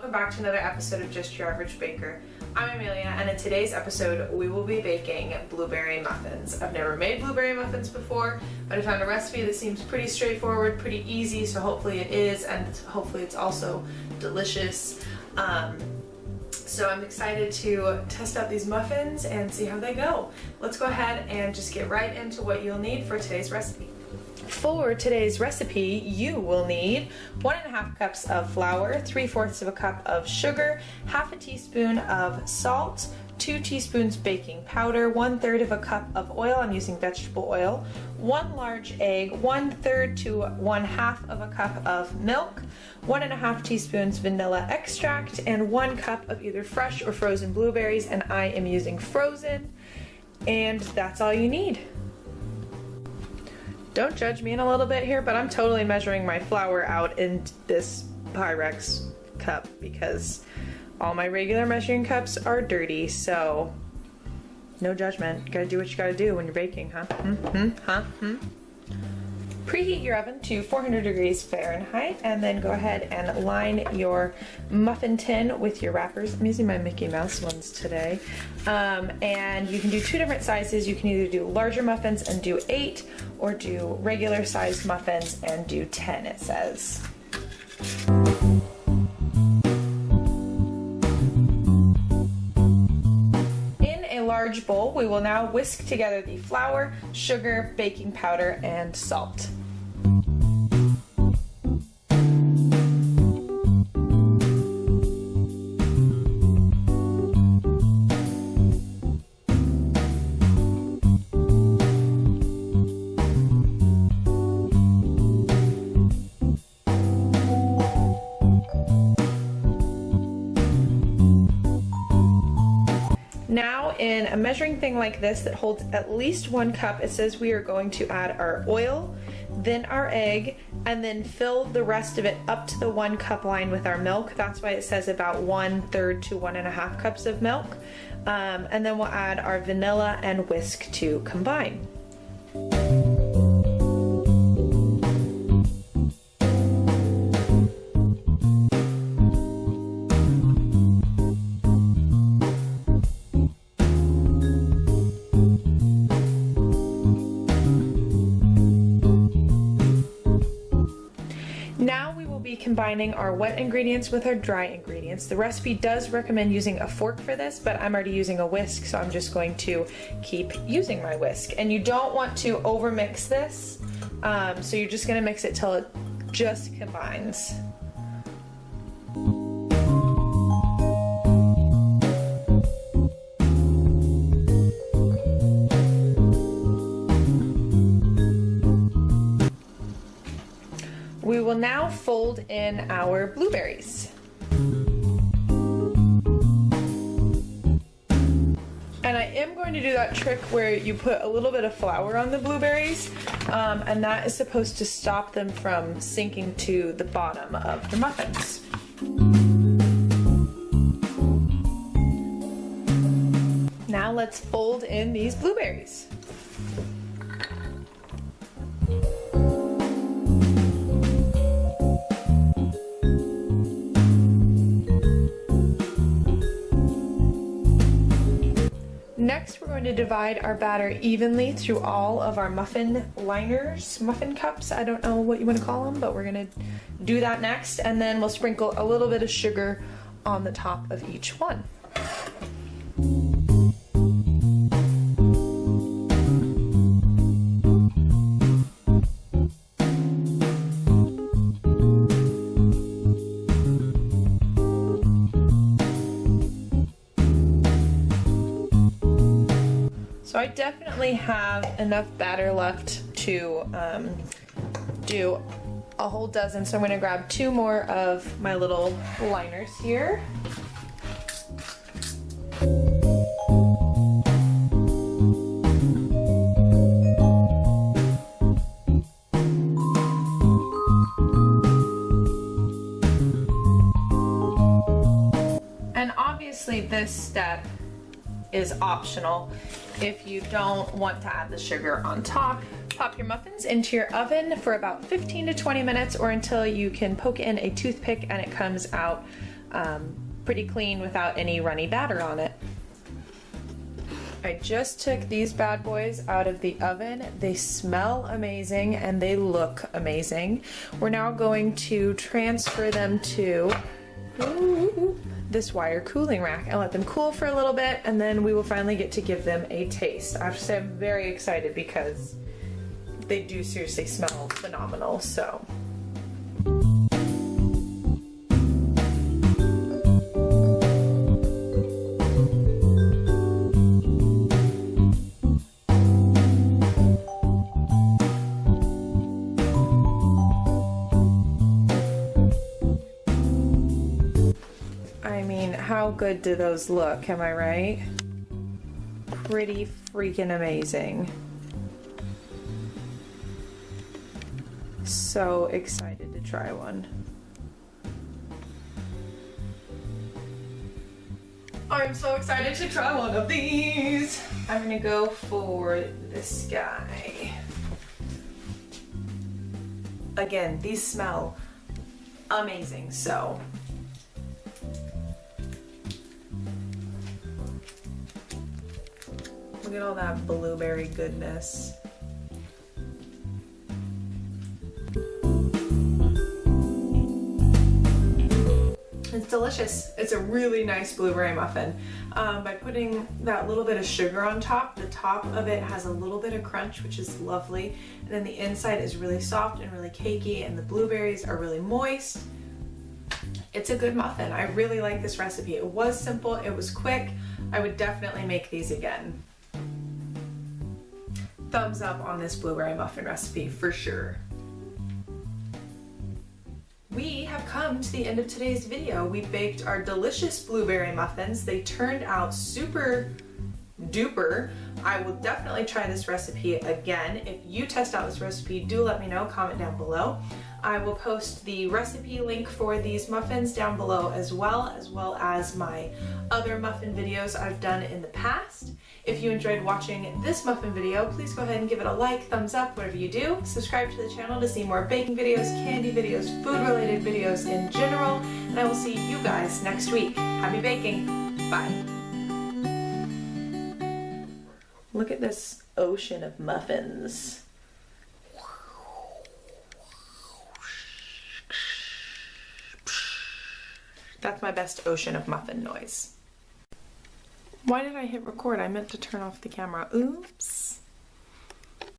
welcome back to another episode of Just Your Average Baker. I'm Amelia, and in today's episode we will be baking blueberry muffins. I've never made blueberry muffins before, but I found a recipe that seems pretty straightforward, pretty easy, so hopefully it is, and hopefully it's also delicious. So I'm excited to test out these muffins and see how they go. Let's go ahead and just get right into what you'll need for today's recipe. For today's recipe, you will need 1.5 cups of flour, 3/4 of a cup of sugar, half a teaspoon of salt, 2 teaspoons baking powder, 1/3 of a cup of oil, I'm using vegetable oil, 1 large egg, 1/3 to 1/2 of a cup of milk, 1.5 teaspoons vanilla extract, and 1 cup of either fresh or frozen blueberries, and I am using frozen, and that's all you need. Don't judge me in a little bit here, but I'm totally measuring my flour out in this Pyrex cup because all my regular measuring cups are dirty, so no judgment. You gotta do what you gotta do when you're baking, huh? Preheat your oven to 400 degrees Fahrenheit and then go ahead and line your muffin tin with your wrappers. I'm using my Mickey Mouse ones today. And you can do 2 different sizes. You can either do larger muffins and do 8, or do regular sized muffins and do 10, it says. In a large bowl, we will now whisk together the flour, sugar, baking powder, and salt. Now in a measuring thing like this that holds at least 1 cup, it says we are going to add our oil, then our egg, and then fill the rest of it up to the 1 cup line with our milk. That's why it says about 1/3 to 1.5 cups of milk. And then we'll add our vanilla and whisk to combine. Now we will be combining our wet ingredients with our dry ingredients. The recipe does recommend using a fork for this, but I'm already using a whisk, so I'm just going to keep using my whisk. And you don't want to overmix this, so you're just going to mix it till it just combines. We will now fold in our blueberries. And I am going to do that trick where you put a little bit of flour on the blueberries, and that is supposed to stop them from sinking to the bottom of the muffins. Now let's fold in these blueberries. Next, we're going to divide our batter evenly through all of our muffin liners, muffin cups, I don't know what you want to call them, but we're going to do that next, and then we'll sprinkle a little bit of sugar on the top of each one. So I definitely have enough batter left to do a whole dozen, so I'm going to grab 2 more of my little liners here. And obviously this step is optional. If you don't want to add the sugar on top, pop your muffins into your oven for about 15 to 20 minutes or until you can poke in a toothpick and it comes out pretty clean without any runny batter on it. I just took these bad boys out of the oven. They smell amazing and they look amazing. We're now going to transfer them to this wire cooling rack and let them cool for a little bit, and then we will finally get to give them a taste. I have to say I'm very excited because they do seriously smell phenomenal. So how good do those look, am I right? Pretty freaking amazing. So excited to try one. I'm so excited to try one of these. I'm gonna go for this guy. Again, these smell amazing, so. Look at all that blueberry goodness. It's delicious. It's a really nice blueberry muffin. By putting that little bit of sugar on top, the top of it has a little bit of crunch, which is lovely. And then the inside is really soft and really cakey, and the blueberries are really moist. It's a good muffin. I really like this recipe. It was simple, it was quick. I would definitely make these again. Thumbs up on this blueberry muffin recipe for sure. We have come to the end of today's video. We baked our delicious blueberry muffins. They turned out super duper. I will definitely try this recipe again. If you test out this recipe, do let me know, comment down below. I will post the recipe link for these muffins down below as well as my other muffin videos I've done in the past. If you enjoyed watching this muffin video, please go ahead and give it a like, thumbs up, whatever you do. Subscribe to the channel to see more baking videos, candy videos, food-related videos in general, and I will see you guys next week. Happy baking. Bye. Look at this ocean of muffins. That's my best ocean of muffin noise. Why did I hit record? I meant to turn off the camera. Oops.